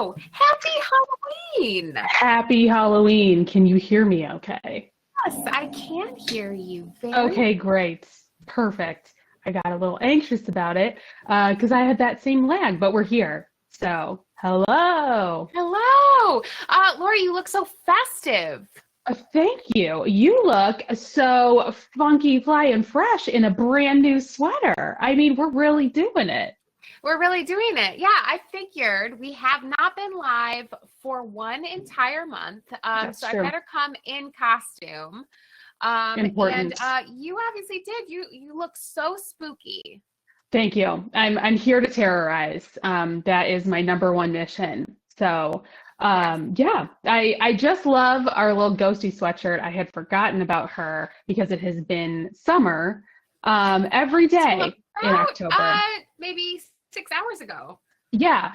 Hello! Happy Halloween! Happy Halloween. Can you hear me okay? Yes, I can hear you very Okay, great. Perfect. I got a little anxious about it because I had that same lag, but we're here. So, hello. Hello! Laura, you look so festive. Thank you. You look so funky, fly, and fresh in a brand new sweater. I mean, we're really doing it. We're really doing it. Yeah, I figured we have not been live for one entire month, That's so I true. better come in costume. And Important. you obviously did. You look so spooky. Thank you. I'm here to terrorize. That is my number one mission. So, Yes. yeah, I just love our little ghosty sweatshirt. I had forgotten about her because it has been summer, every So day in about October. maybe 6 hours ago. Yeah.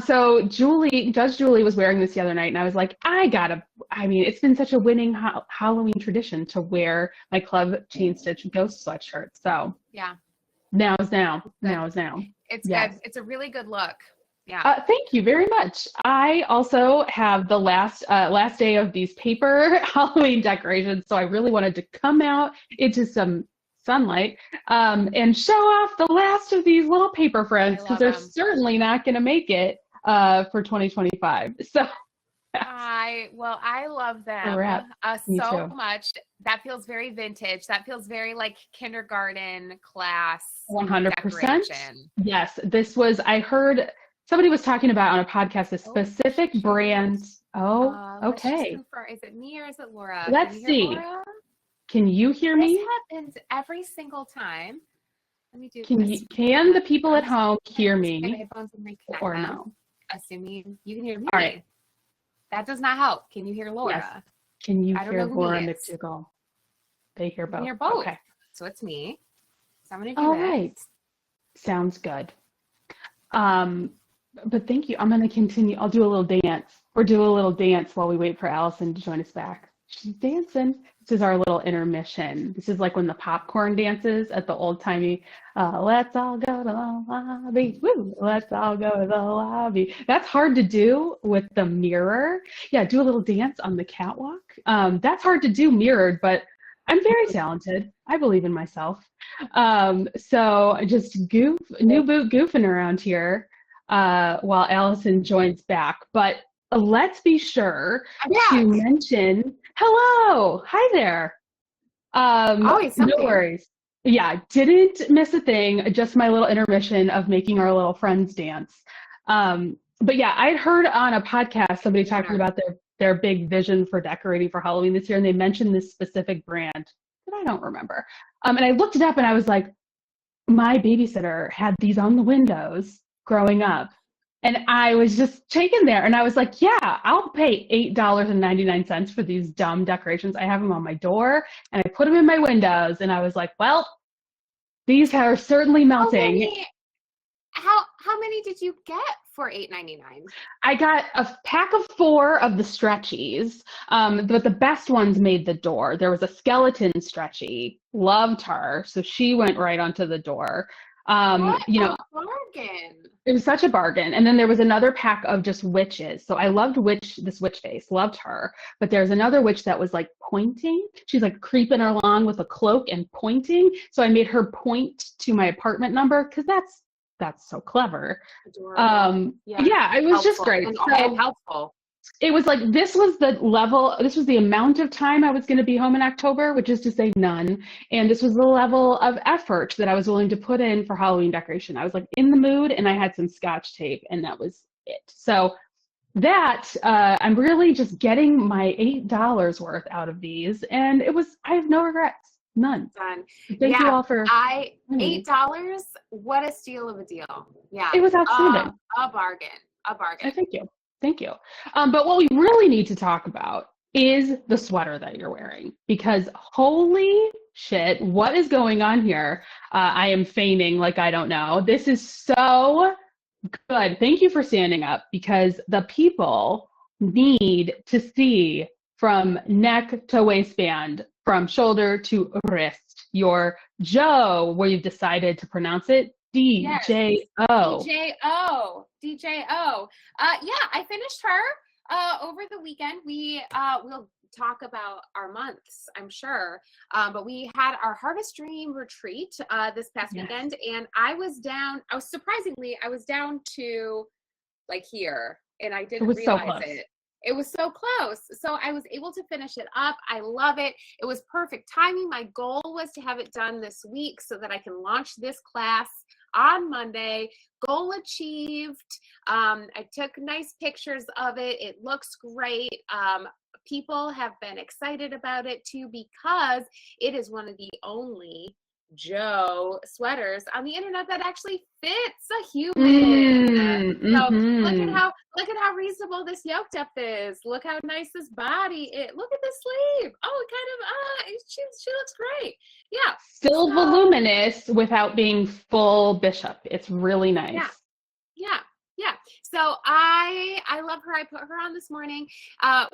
So Judge Julie was wearing this the other night, and I was like, I mean, it's been such a winning Halloween tradition to wear my Club Chain Stitch ghost sweatshirt. So Yeah, now is now. good. Now is now. It's Yes. good. It's a really good look. Yeah. Thank you very much. I also have the last day of these paper Halloween decorations, so I really wanted to come out into some sunlight and show off the last of these little paper friends I because love they're them. certainly not going to make it for 2025. So I love a them wrap. Me so too. much. That feels very vintage. That feels very like kindergarten class 100%. decoration. Yes, this was, I heard somebody was talking about on a podcast a Oh, specific brand. shoot. Oh, Let's just okay. confirm. Is it me or is it Laura? Can you Let's hear see. Laura? Can you hear This me? happens every single time. Let me do this. Can the people I'm at just home gonna hear take my me headphones and reconnect or them, no? assuming you can hear All right. me. That does not help. Can you hear Yes. Laura? Can you I don't know hear who Laura me is. McDougall? They hear You can both. hear both. Okay. So it's me. So I'm gonna do All right. this. Sounds good. Um, but thank you. I'm going to continue. I'll do a little dance or do a little dance while we wait for Allison to join us back. She's dancing. This is our little intermission. This is like when the popcorn dances at the old timey, let's all go to the lobby. Woo! Let's all go to the lobby. That's hard to do with the mirror. Yeah, do a little dance on the catwalk. That's hard to do mirrored, but I'm very talented. I believe in myself. So just new boot goofing around here while Allison joins back. But let's be sure I'm to back. mention hello. Hi there. Always No something. worries. Yeah, didn't miss a thing. Just my little intermission of making our little friends dance. But yeah, I'd heard on a podcast somebody talking Yeah. about their big vision for decorating for Halloween this year, and they mentioned this specific brand that I don't remember. And I looked it up, and I was like, my babysitter had these on the windows growing up. And I was just taken there. And I was like, yeah, I'll pay $8.99 for these dumb decorations. I have them on my door and I put them in my windows. And I was like, well, these are certainly How melting. many? How many did you get for $8.99? I got a pack of 4 of the stretchies, but the best ones made the door. There was a skeleton stretchy, loved her, so she went right onto the door. What You a know, bargain! it was such a bargain. And then there was another pack of just witches. So I loved this witch face, loved her. But there's another witch that was like pointing. She's like creeping along with a cloak and pointing. So I made her point to my apartment number because that's so clever. Adorable. Yeah, Yeah, it was just helpful great. and So helpful. it was like this was the amount of time I was going to be home in October, which is to say none. And this was the level of effort that I was willing to put in for Halloween decoration. I was like in the mood and I had some scotch tape and that was it. So that I'm really just getting my $8 worth out of these. And I have no regrets, none. Done. Thank you Yeah, all for coming. $8. What a steal of a deal. Yeah, It was outstanding. a bargain. A Oh, bargain. thank you. Thank you. But what we really need to talk about is the sweater that you're wearing because holy shit, what is going on here? I am feigning like I don't know. This is so good. Thank you for standing up because the people need to see from neck to waistband, from shoulder to wrist, your Joe, where you've decided to pronounce it Yes. DJO. DJO. Yeah, I finished her over the weekend. We will talk about our months, I'm sure. But we had our Harvest Dream retreat this past Yes. weekend, and I was down. I was down to like here, and I It didn't was so realize close. it. It was so close. So I was able to finish it up. I love it. It was perfect timing. My goal was to have it done this week so that I can launch this class on Monday. Goal achieved. I took nice pictures of it. It looks great. People have been excited about it too because it is one of the only Joe sweaters on the internet that actually fits a human. So look at how reasonable this yoke depth is. Look how nice this body is. Look at this sleeve. Oh, it kind of she looks great. Yeah. Still So, voluminous without being full bishop. It's really nice. Yeah. So I love her. I put her on this morning.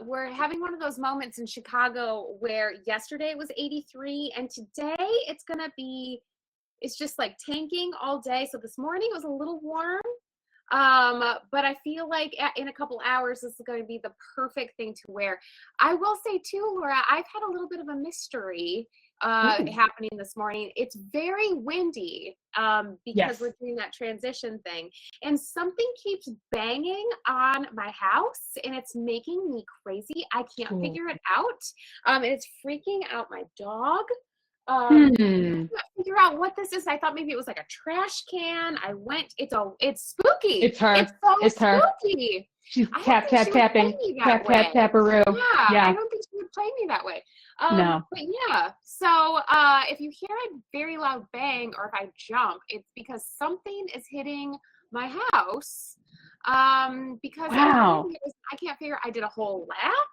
We're having one of those moments in Chicago where yesterday it was 83 and today it's just like tanking all day. So this morning it was a little warm. But I feel like in a couple hours, this is going to be the perfect thing to wear. I will say too, Laura, I've had a little bit of a mystery happening this morning. It's very windy because we're doing that transition thing, and something keeps banging on my house, and it's making me crazy. I can't figure it out. And it's freaking out my dog. I can't figure out what this is. I thought maybe it was like a trash can. It's spooky. It's her. It's so It's her. spooky. She's tapping. Tap-a-roo. Yeah, I don't think she would play me that way. No. But yeah, so if you hear a very loud bang or if I jump, it's because something is hitting my house. Because I can't figure. I did a whole lap.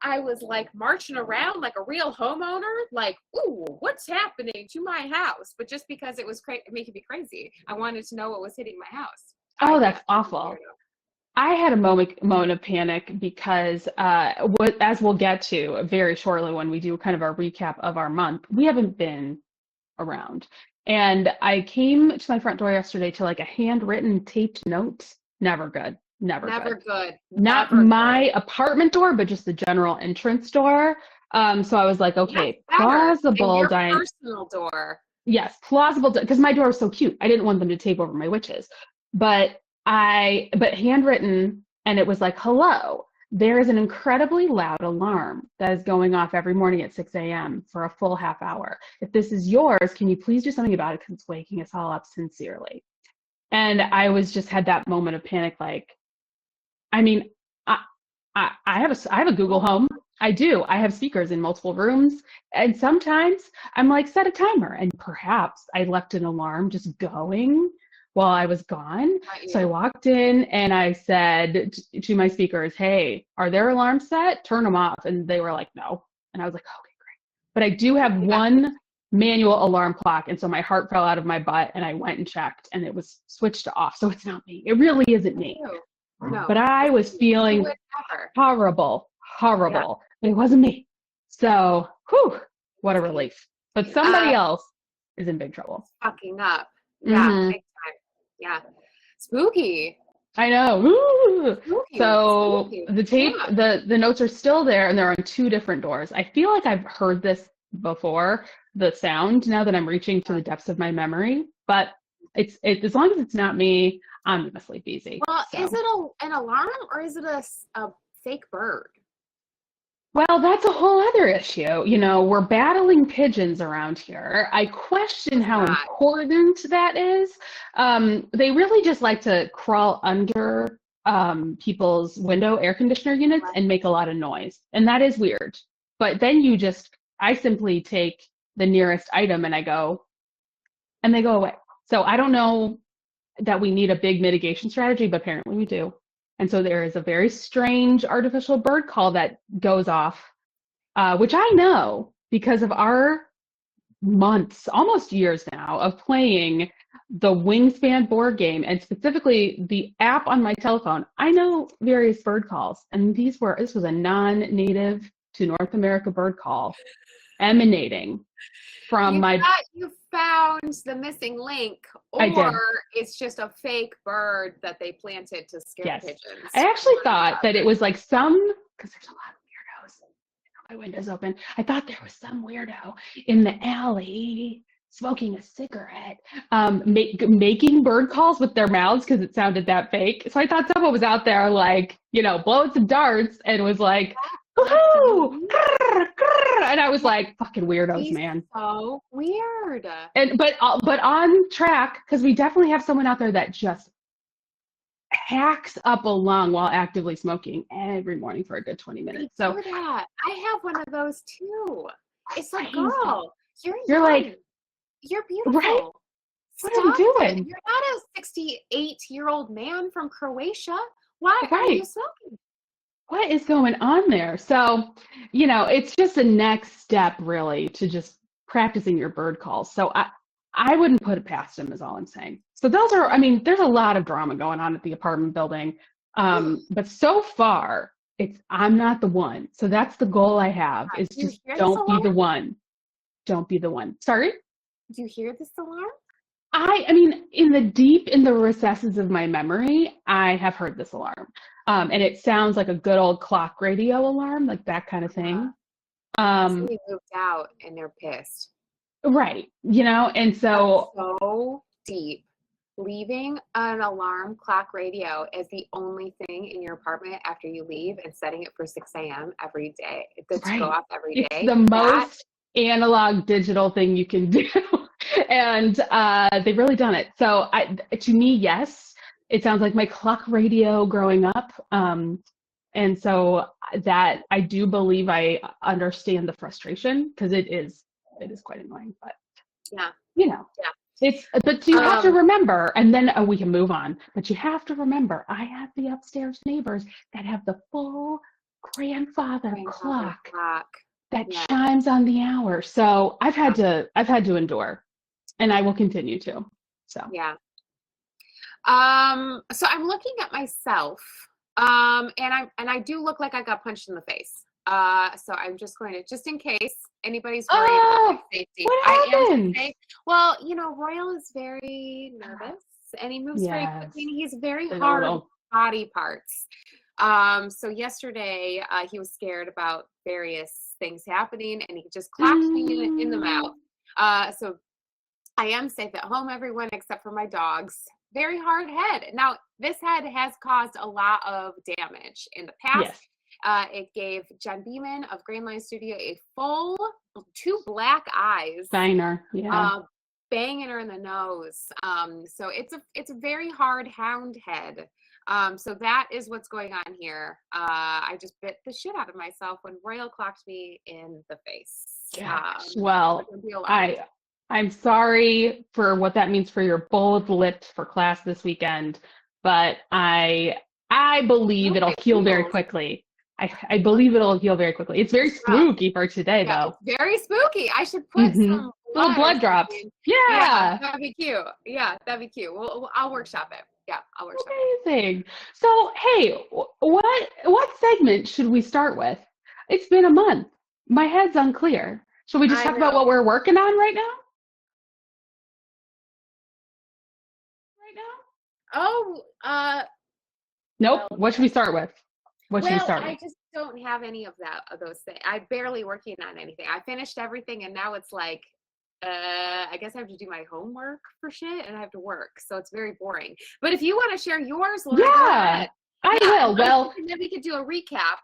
I was like marching around like a real homeowner, like, ooh, what's happening to my house? But just because it was making me crazy, I wanted to know what was hitting my house. Oh, that's awful. I had a moment of panic because, as we'll get to very shortly when we do kind of our recap of our month, we haven't been around. And I came to my front door yesterday to like a handwritten taped note. Never good. Never good. Not my apartment door, but just the general entrance door. So I was like, okay, plausible. Your personal door. Yes, plausible, because my door was so cute. I didn't want them to tape over my witches. But handwritten, and it was like, hello, there is an incredibly loud alarm that is going off every morning at 6 a.m. for a full half hour. If this is yours, can you please do something about it because it's waking us all up sincerely. And I had that moment of panic, like, I mean, I have a Google Home. I do. I have speakers in multiple rooms. And sometimes I'm like, set a timer. And perhaps I left an alarm just going while I was gone. So I walked in and I said to my speakers, hey, are their alarms set? Turn them off. And they were like, no. And I was like, okay, great. But I do have one manual alarm clock. And so my heart fell out of my butt and I went and checked and it was switched to off. So it's not me. It really isn't me. No. But I was feeling horrible, but it wasn't me. So, what a relief. But somebody else is in big trouble. Fucking up. Yeah, big time. Yeah. Spooky. I know. Woo! So the tape, the notes are still there and they're on two different doors. I feel like I've heard this before, the sound, now that I'm reaching to the depths of my memory. But it's as long as it's not me, I'm gonna sleep easy. Well, is it an alarm or is it a fake bird? Well, that's a whole other issue. You know, we're battling pigeons around here. I question how important that is. They really just like to crawl under people's window air conditioner units and make a lot of noise. And that is weird. But then I simply take the nearest item and they go away. So I don't know that we need a big mitigation strategy, but apparently we do. And so there is a very strange artificial bird call that goes off, which I know because of our months, almost years now, of playing the Wingspan board game and specifically the app on my telephone. I know various bird calls, and this was a non-native to North America bird call emanating from found the missing link, I did. or it's just a fake bird that they planted to scare Yes. pigeons. I actually thought that it was like because there's a lot of weirdos. My window's open. I thought there was some weirdo in the alley smoking a cigarette, making bird calls with their mouths because it sounded that fake. So I thought someone was out there like, blowing some darts and was like, woohoo! Grr, grr. And I was like, fucking weirdos, man. So weird. But on track, because we definitely have someone out there that just hacks up a lung while actively smoking every morning for a good 20 minutes. So that. I have one of those too. It's like, crazy. girl, you're You're like, you're beautiful. right? What are we Stop doing? it. You're not a 68-year-old man from Croatia. Why are Right. you smoking? What is going on there? So, it's just a next step really to just practicing your bird calls. So I wouldn't put it past him is all I'm saying. So those are, there's a lot of drama going on at the apartment building. But so far I'm not the one. So that's the goal I have is just don't be the one. Don't be the one. Sorry? Do you hear this alarm? In the recesses of my memory, I have heard this alarm. And it sounds like a good old clock radio alarm, like that kind of thing. Somebody moved out and they're pissed. Right. And so. That's so deep. Leaving an alarm clock radio as the only thing in your apartment after you leave and setting it for 6 a.m. every day. To go off every day. It's the most analog digital thing you can do. And they've really done it. So to me, yes, it sounds like my clock radio growing up. And so that I do believe I understand the frustration because it is quite annoying, but but you have to remember, and then we can move on, but you have to remember, I have the upstairs neighbors that have the full grandfather clock that chimes on the hour. So I've had to endure, and I will continue to. So yeah. So I'm looking at myself, and I do look like I got punched in the face. So I'm just going to, just in case anybody's worried about my safety. What happened? Well, Royal is very nervous and he moves very quickly and he's very hard on body parts. So yesterday, he was scared about various things happening and he just clapped me in the mouth. So I am safe at home, everyone, except for my dogs. Very hard head. Now, this head has caused a lot of damage in the past. Yes. It gave Jen Beeman of Green Line Studio a full 2 black eyes. Steiner, yeah. Banging her in the nose. So it's a very hard hound head. So that is what's going on here. I just bit the shit out of myself when Royal clocked me in the face. Well, I'm sorry for what that means for your bullet lips for class this weekend, but I believe it'll heal very quickly. I believe it'll heal very quickly. It's very spooky for today, though. It's very spooky. I should put some little blood drops. Yeah, that'd be cute. Yeah, that'd be cute. Well, I'll workshop it. Yeah, I'll workshop it. Amazing. So, hey, what segment should we start with? It's been a month. My head's unclear. Should we just talk about what we're working on right now? Nope. What should we start with? I just don't have any of those things. I'm barely working on anything. I finished everything and now it's like, I guess I have to do my homework for shit and I have to work. So it's very boring. But if you want to share yours, Laura, I will. Well, and then we could do a recap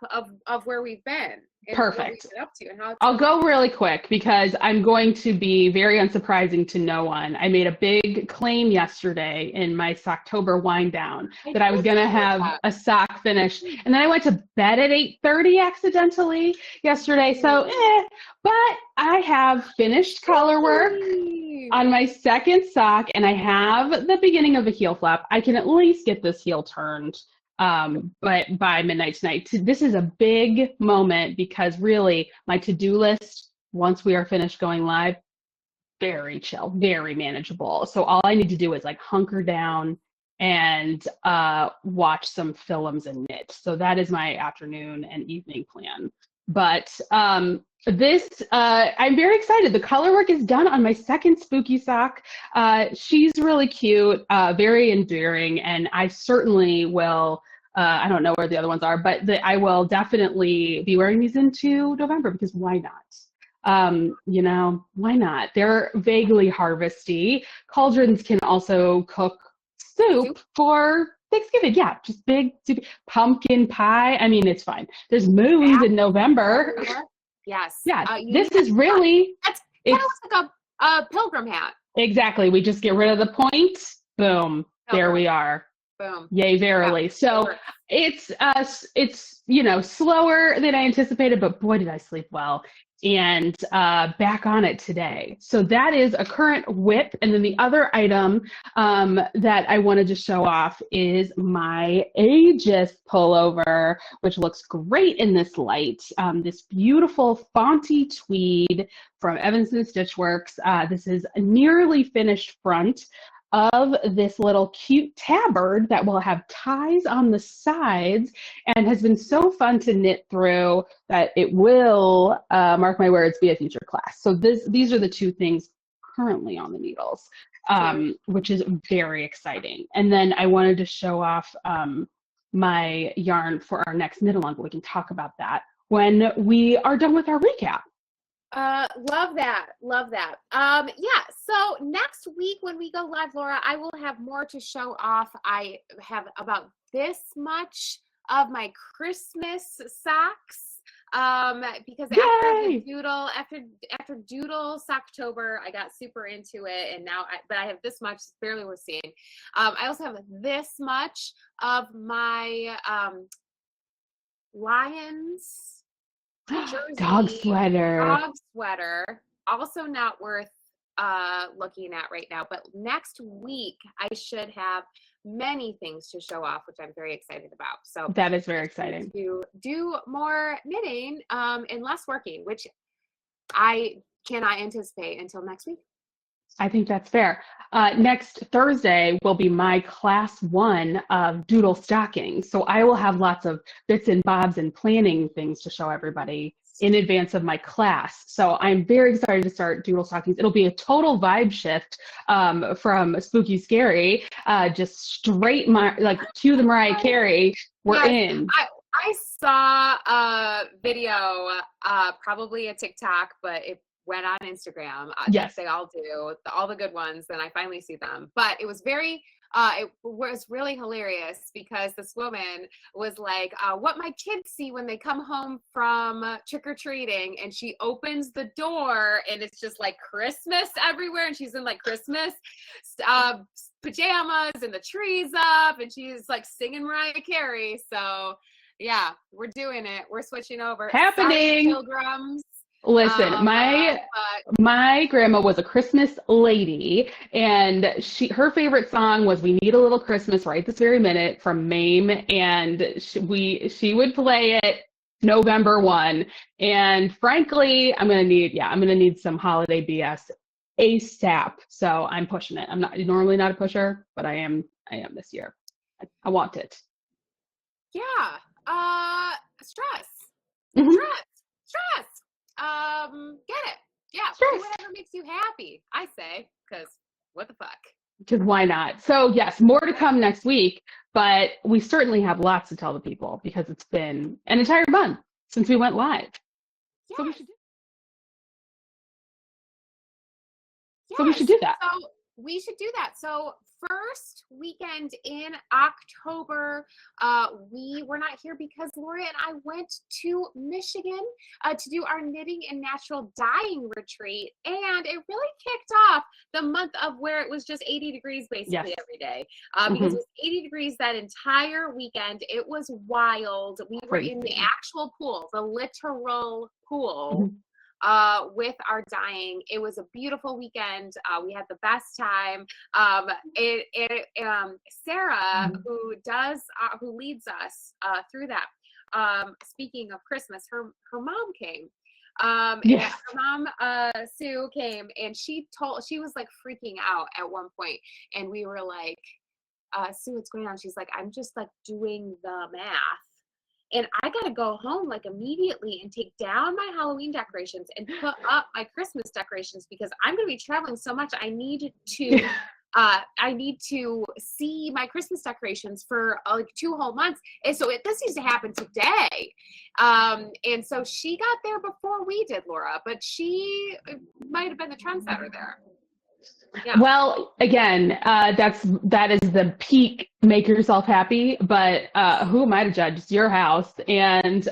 of where we've been. Perfect. What we've been up to and how I'll go really quick because I'm going to be very unsurprising to no one. I made a big claim yesterday in my Socktober wind down that I was going to have a sock finished. And then I went to bed at 8:30 accidentally yesterday. So, but I have finished color work on my second sock and I have the beginning of a heel flap. I can at least get this heel turned. But by midnight tonight, this is a big moment because really my to-do list, once we are finished going live, very chill, very manageable. So all I need to do is like hunker down and watch some films and knit. So that is my afternoon and evening plan. But I'm very excited. The color work is done on my second spooky sock. She's really cute, very endearing, and I certainly will. I don't know where the other ones are, but I will definitely be wearing these into November because why not? Why not? They're vaguely harvesty. Cauldrons can also cook soup Soup? for Thanksgiving. Yeah, just big soup. Pumpkin pie. I mean, it's fine. There's moons Hat in November. everywhere. Yes. Yeah, You this need a is hat. really, That's kind of it's looks like a pilgrim hat. exactly. We just get rid of the point. Boom. There we Pilgrim. are. Boom. Yay, Yeah. verily. It So works. it's slower than I anticipated, but boy, did I sleep well. And back on it today. So that is a current whip. And then the other item that I wanted to show off is my Aegis pullover, which looks great in this light. This beautiful Fonty tweed from Evanston Stitchworks. This is a nearly finished front of this little cute tabard that will have ties on the sides and has been so fun to knit through that it will, mark my words, be a future class. So these are the two things currently on the needles, which is very exciting. And then I wanted to show off my yarn for our next knit along, but we can talk about that when we are done with our recap. Love that. Love that. Yeah. So next week when we go live, Laura, I will have more to show off. I have about this much of my Christmas socks. Because Yay! after Doodle Socktober, I got super into it, and but I have this much, it's barely worth seeing. I also have this much of my Lions Dog jersey sweater. dog sweater, also not worth looking at right now, but next week I should have many things to show off, which I'm very excited about. So That is very exciting. to do more knitting and less working, which I cannot anticipate until next week. I think that's fair. Next Thursday will be my class 1 of Doodle Stocking. So I will have lots of bits and bobs and planning things to show everybody in advance of my class. So I'm very excited to start Doodle Stockings. It'll be a total vibe shift from Spooky Scary, just straight to the Mariah Carey. We're Yes, in. I saw a video, probably a TikTok, but it went on Instagram. Yes. They all do, all the good ones, and I finally see them. But it was it was really hilarious because this woman was like, what my kids see when they come home from trick-or-treating, and she opens the door and it's just like Christmas everywhere, and she's in like Christmas pajamas and the tree's up, and she's like singing Mariah Carey. So yeah, we're doing it. We're switching over. Happening. Sorry, pilgrims. Listen, my grandma was a Christmas lady, and her favorite song was "We Need a Little Christmas Right This Very Minute" from Mame, and she would play it November 1. And frankly, I'm gonna need some holiday BS ASAP. So I'm pushing it. I'm normally not a pusher, but I am this year. I want it. Yeah. Stress. Mm-hmm. Stress. Get it. Yeah. Stress. Do whatever makes you happy, I say, because what the fuck? Because why not? So yes, more to come next week, but we certainly have lots to tell the people because it's been an entire month since we went live. Yes. So we should do that. So we should do that. So first weekend in October, we were not here because Laura and I went to Michigan to do our knitting and natural dyeing retreat, and it really kicked off the month of where it was just 80 degrees basically every day, because it was 80 degrees that entire weekend. It was wild. We were in the actual pool, the literal pool. With our dyeing. It was a beautiful weekend. We had the best time. Sarah, who leads us through that. Speaking of Christmas, her mom came. And her mom, Sue, came, and she was like freaking out at one point, and we were like, Sue, what's going on? She's like, I'm just like doing the math. and I got to go home like immediately and take down my Halloween decorations and put up my Christmas decorations because I'm going to be traveling so much. I need to see my Christmas decorations for like 2 whole months. And so this needs to happen today. And so she got there before we did, Laura, but she might have been the trendsetter there. Yeah. Well, again, that is the peak make yourself happy, but who am I to judge? It's your house. And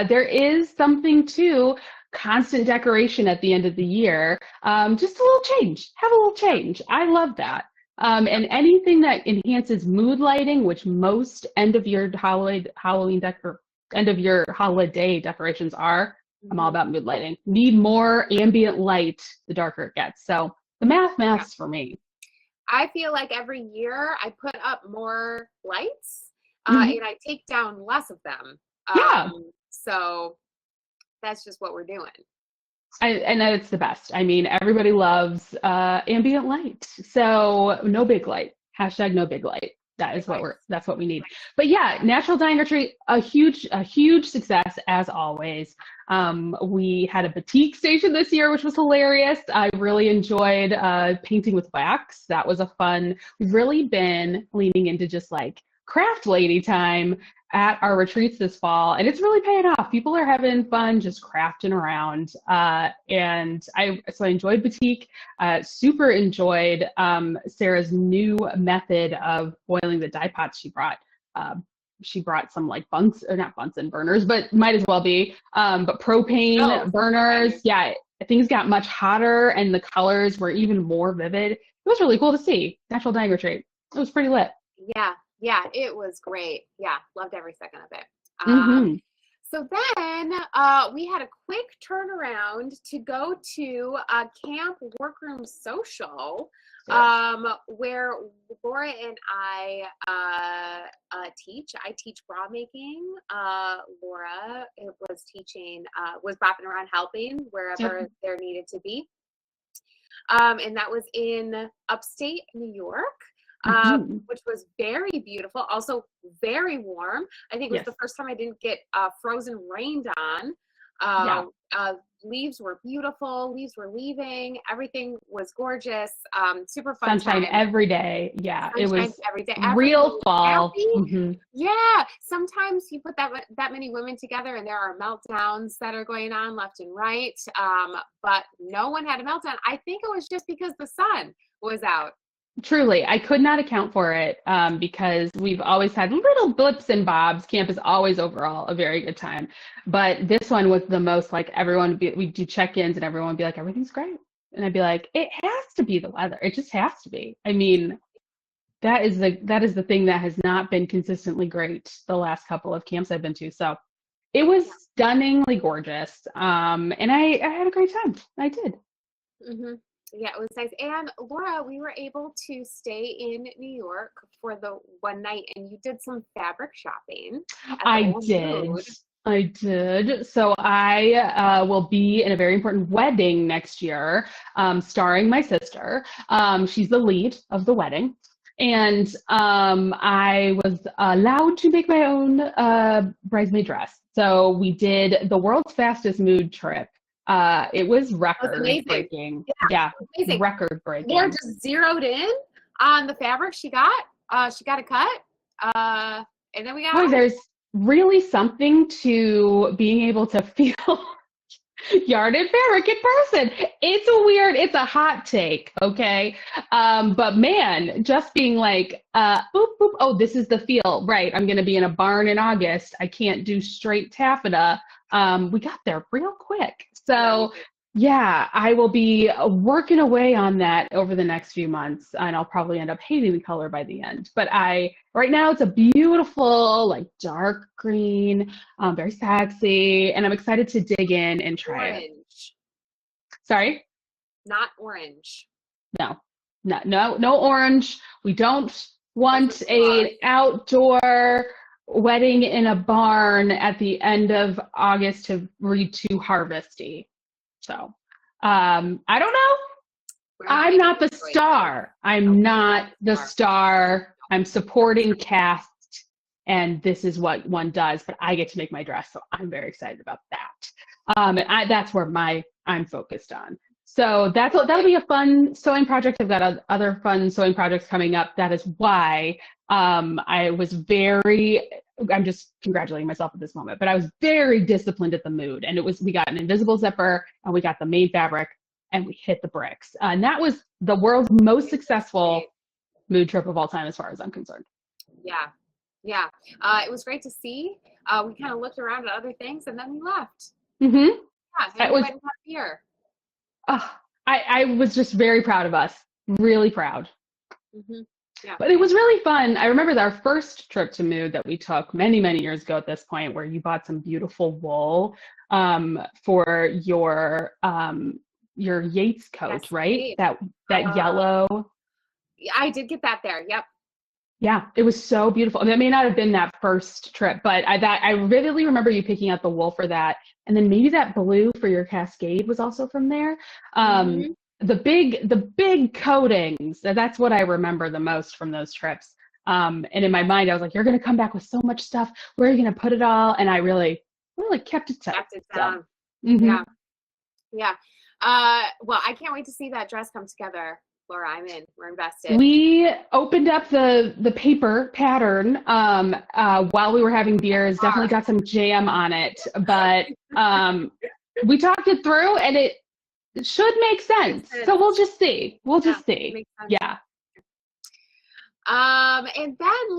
there is something to constant decoration at the end of the year. Just a little change. Have a little change. I love that. And anything that enhances mood lighting, which most end of year holiday decorations are, I'm all about mood lighting. Need more ambient light the darker it gets. So the maths for me. I feel like every year I put up more lights and I take down less of them. So that's just what we're doing. And it's the best. I mean, everybody loves ambient light. So no big light. Hashtag no big light. That's what we need. But yeah, Natural Diner Tree, a huge success as always. We had a batik station this year, which was hilarious. I really enjoyed painting with wax. That was a fun. We've really been leaning into just like craft lady time at our retreats this fall, and it's really paying off. People are having fun just crafting around, and I enjoyed batik. Super enjoyed Sarah's new method of boiling the dye pots she brought. She brought some like not Bunsen burners, but might as well be, but propane burners. Yeah, things got much hotter and the colors were even more vivid. It was really cool to see. Natural Diner Tree. It was pretty lit. Yeah, it was great. Yeah, loved every second of it. So then we had a quick turnaround to go to a camp workroom social where Laura and I teach. I teach bra making. Laura was bopping around helping wherever there needed to be. And that was in upstate New York. Which was very beautiful, also very warm. I think it was the first time I didn't get frozen rained on. Leaves were beautiful. Leaves were leaving. Everything was gorgeous. Super fun. Sunshine every day. Yeah, Sunshine it was every day. Real fall. Yeah. Sometimes you put that many women together and there are meltdowns that are going on left and right. But no one had a meltdown. I think it was just because the sun was out. Truly, I could not account for it because we've always had little blips and bobs. Camp is always overall a very good time. But this one was the most like we'd do check-ins and everyone would be like, everything's great. And I'd be like, it has to be the weather. It just has to be. I mean, that is the thing that has not been consistently great the last couple of camps I've been to. So it was stunningly gorgeous. And I had a great time. I did. Yeah, it was nice. And Laura, we were able to stay in New York for the one night, and you did some fabric shopping. I did. So I will be in a very important wedding next year, starring my sister. She's the lead of the wedding. And I was allowed to make my own bridesmaid dress. So we did the world's fastest mood trip. It was record breaking. Yeah, amazing. Record breaking. Laura just zeroed in on the fabric she got. She got a cut. And then we got. Boy, there's really something to being able to feel yarded fabric in person. It's a hot take, okay? But man, just being like, boop, boop, oh, this is the feel. Right, I'm gonna be in a barn in August. I can't do straight taffeta. We got there real quick. So yeah, I will be working away on that over the next few months, and I'll probably end up hating the color by the end. But right now it's a beautiful, like dark green, very sexy, and I'm excited to dig in and try it. Sorry? Not orange. No orange. We don't want an outdoor wedding in a barn at the end of August to read too harvesty. So I don't know. I'm not the star. I'm not the star. I'm supporting cast and this is what one does, but I get to make my dress. So I'm very excited about that. That's where I'm focused on. So that'll be a fun sewing project. I've got other fun sewing projects coming up. That is why I'm just congratulating myself at this moment, but I was very disciplined at the mood. And we got an invisible zipper and we got the main fabric and we hit the bricks. And that was the world's most successful mood trip of all time, as far as I'm concerned. Yeah. Yeah. It was great to see. We kind of looked around at other things and then we left. Mm-hmm. Yeah. And we went and had a beer. I was just very proud of us, really proud. Mm-hmm. Yeah. But it was really fun. I remember our first trip to Mood that we took many, many years ago at this point, where you bought some beautiful wool for your Yates coat, Yes, right? That yellow. Yeah, I did get that there. Yep. Yeah, it was so beautiful. That may not have been that first trip, but I vividly remember you picking out the wool for that, and then maybe that blue for your cascade was also from there. Mm-hmm. The big coatings. That's what I remember the most from those trips. And in my mind, I was like, "You're going to come back with so much stuff. Where are you going to put it all?" And I really kept it tight. Kept it down. So, mm-hmm. Yeah. Yeah. Well, I can't wait to see that dress come together. Laura, I'm in. We're invested. We opened up the paper pattern while we were having beers. Definitely got some jam on it, but we talked it through, and it should make sense. So we'll just see. We'll just see. Yeah. And then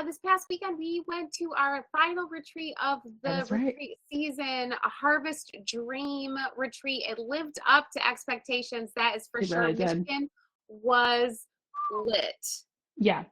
this past weekend, we went to our final retreat of the retreat season, a Harvest Dream retreat. It lived up to expectations. That is for sure. Really Michigan was lit. Yeah.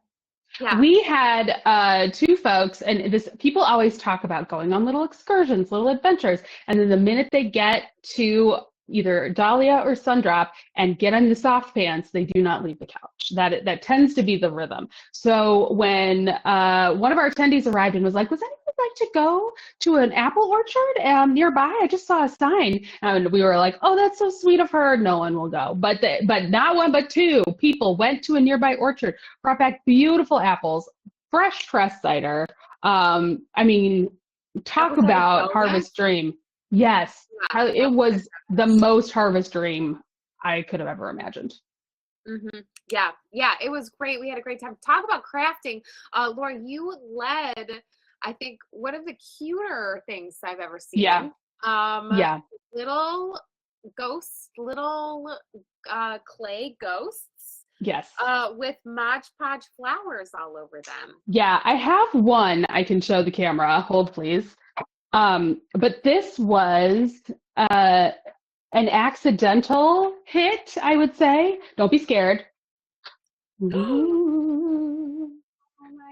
Yeah. We had two folks, and people always talk about going on little excursions, little adventures, and then the minute they get to either Dahlia or Sundrop and get on the soft pants, they do not leave the couch. That tends to be the rhythm. So when one of our attendees arrived and was like, "Was anyone like to go to an apple orchard nearby? I just saw a sign." And we were like, "Oh, that's so sweet of her. No one will go." But not one, but two people went to a nearby orchard, brought back beautiful apples, fresh pressed cider. I mean, talk about Harvest Dream. Yes, it was the most Harvest Dream I could have ever imagined. Mm-hmm. Yeah, it was great. We had a great time. Talk about crafting. Laura, you led, I think, one of the cuter things I've ever seen. Yeah. Little ghosts, clay ghosts. Yes. With Mod Podge flowers all over them. Yeah, I have one I can show the camera. Hold, please. But this was an accidental hit, I would say. Don't be scared. Ooh,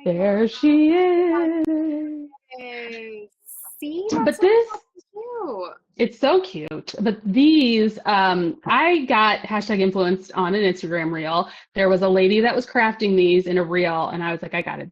there she is. See, but this, it's so cute. But these, I got #influenced on an Instagram reel. There was a lady that was crafting these in a reel, and I was like, I gotta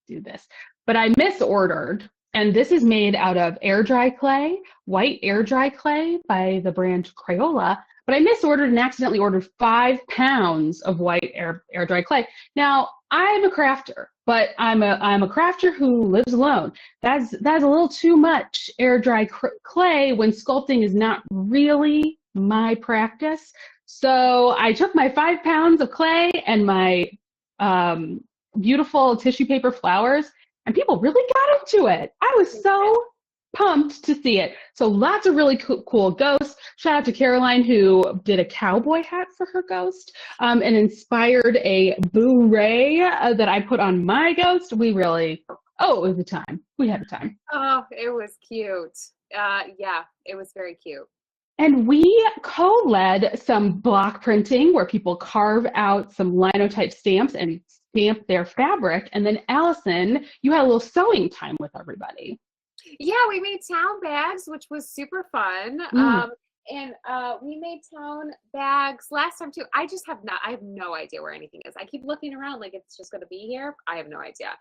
do this. But I misordered. And this is made out of air dry clay, white air dry clay by the brand Crayola. But I misordered and accidentally ordered 5 pounds of white air dry clay. Now, I'm a crafter, but I'm a crafter who lives alone. That's a little too much air dry clay when sculpting is not really my practice. So I took my 5 pounds of clay and my beautiful tissue paper flowers, and people really got into it. I was so pumped to see it. So lots of really cool ghosts. Shout out to Caroline, who did a cowboy hat for her ghost and inspired a beret that I put on my ghost. It was a time. We had a time. Oh, it was cute. Yeah, it was very cute. And we co-led some block printing where people carve out some linotype stamps and stamp their fabric. And then Allyson, you had a little sewing time with everybody. Yeah, we made town bags, which was super fun. And we made town bags last time too. I have no idea where anything is. I keep looking around like it's just going to be here. I have no idea.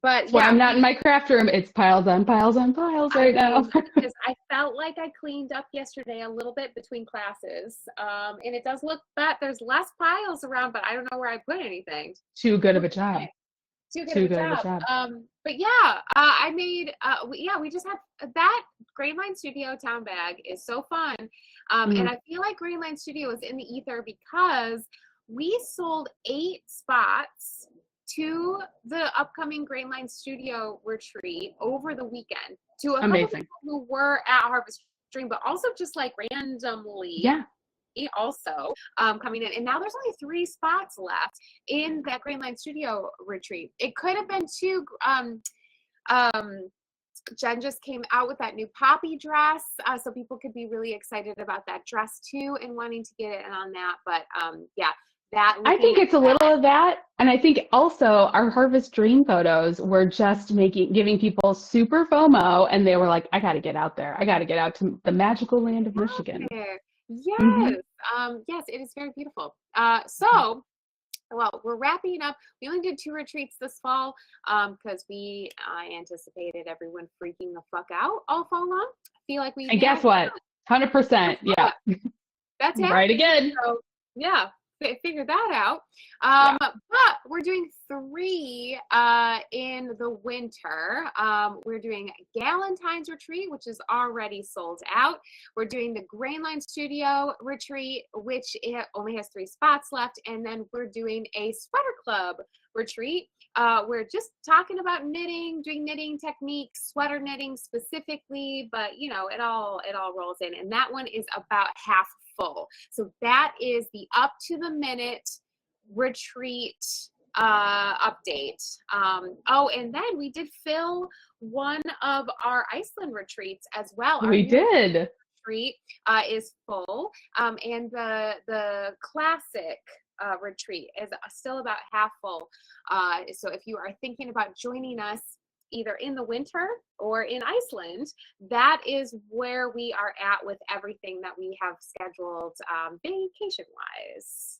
But yeah, I'm not in my craft room. It's piles on piles on piles right now. Because I felt like I cleaned up yesterday a little bit between classes. And it does look that there's less piles around, but I don't know where I put anything. Too good of a job. too good Too of a good of a job. job. But yeah, I made, we just had that Grain Line Studio town bag is so fun. And Mm, I feel like Grain Line Studio is in the ether because we sold 8 spots to the upcoming Grain Line Studio retreat over the weekend to a couple amazing. people who were at Harvest Dream, but also just like randomly Yeah. also coming in. And now there's only 3 spots left in that Green Line Studio retreat. It could have been 2. Jen just came out with that new poppy dress, so people could be really excited about that dress too and wanting to get in on that. But yeah, that I looking think at it's a little of that. And I think also our Harvest Dream photos were just giving people super FOMO. And they were like, I got to get out there. I got to get out to the magical land of Michigan. there. Hmm. Yes, yes, it is very beautiful. So well, we're wrapping up. We only did 2 retreats this fall because I anticipated everyone freaking the fuck out all fall long. I feel like we And guess nailed what? 100%. Yeah. that. That's Right happening. again. So yeah, figure that out. Yeah. But we're doing 3 in the winter. We're doing Galentine's retreat, which is already sold out. We're doing the Grain Line Studio retreat, which it only has 3 spots left, and then we're doing a Sweater Club retreat. We're just talking about knitting, doing knitting techniques, sweater knitting specifically, but you know, it all rolls in, and that one is about half full. So that is the up to the minute retreat update. Oh, and then we did fill one of our Iceland retreats as well. Our We new did. retreat is full, and the classic retreat is still about half full. So if you are thinking about joining us either in the winter or in Iceland, that is where we are at with everything that we have scheduled vacation wise.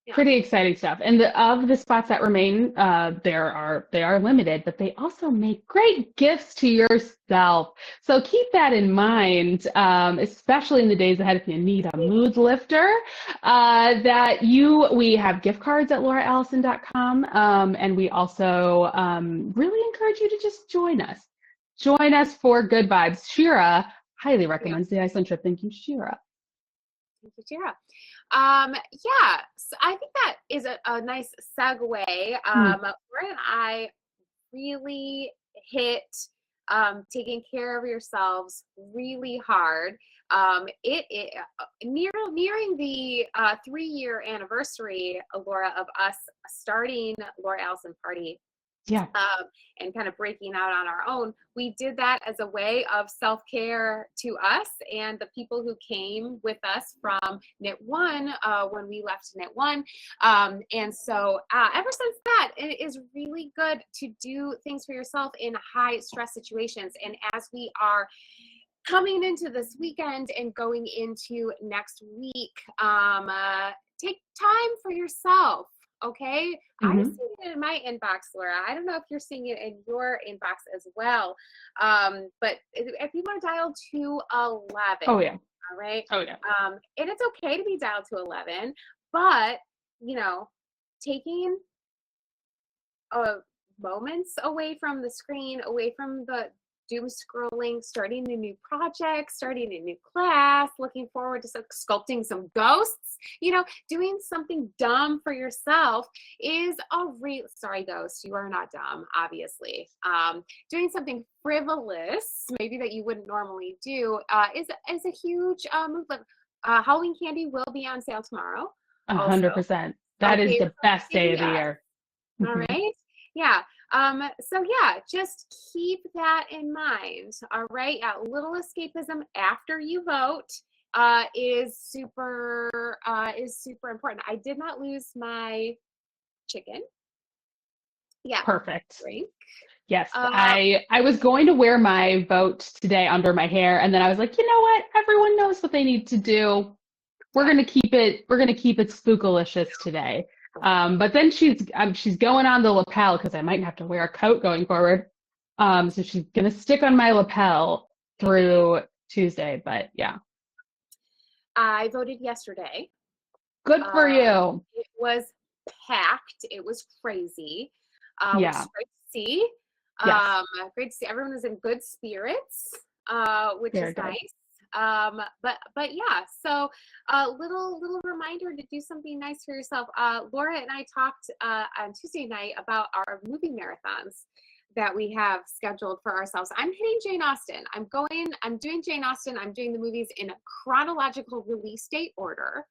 Yeah. Pretty exciting stuff. And of the spots that remain, they are limited, but they also make great gifts to yourself. So keep that in mind, especially in the days ahead if you need a mood lifter. We have gift cards at lauraallison.com, and we also really encourage you to just join us. Join us for good vibes. Shira highly recommends the Iceland trip. Thank you, Shira. Thank you, Tara. Yeah, so I think that is a nice segue. Laura and I really hit taking care of yourselves really hard. Nearing the 3-year anniversary, Laura, of us starting Laura Allison Party. Yeah. And kind of breaking out on our own. We did that as a way of self-care to us and the people who came with us from Knit One when we left Knit One. And so ever since that, it is really good to do things for yourself in high stress situations. And as we are coming into this weekend and going into next week, take time for yourself. Okay, I'm Mm-hmm. seeing it in my inbox, Laura. I don't know if you're seeing it in your inbox as well. But if people are dialed to 11, Oh, yeah. all right. Oh, yeah. And it's okay to be dialed to 11, but you know, taking moments away from the screen, away from the doom scrolling, starting a new project, starting a new class, looking forward to sculpting some ghosts, you know, doing something dumb for yourself is a real, sorry ghost, you are not dumb, obviously. Doing something frivolous, maybe that you wouldn't normally do, is a huge movement. Halloween candy will be on sale tomorrow. 100%. That is the best day of the year. All right. Yeah. So yeah, just keep that in mind. All right. Yeah, little escapism after you vote is super important. I did not lose my chicken. Yeah. Perfect. Drink. Yes, I was going to wear my vote today under my hair, and then I was like, you know what? Everyone knows what they need to do. We're gonna keep it spookalicious today. But then she's going on the lapel because I might have to wear a coat going forward. So she's gonna stick on my lapel through Tuesday. But yeah, I voted yesterday. good for you. It was packed. It was crazy. which is Yeah. great to see. Yes. Great to see everyone is in good spirits, which Very is good. nice. But yeah, so a little reminder to do something nice for yourself. Laura and I talked on Tuesday night about our movie marathons that we have scheduled for ourselves. I'm hitting Jane Austen. I'm doing Jane Austen. I'm doing the movies in a chronological release date order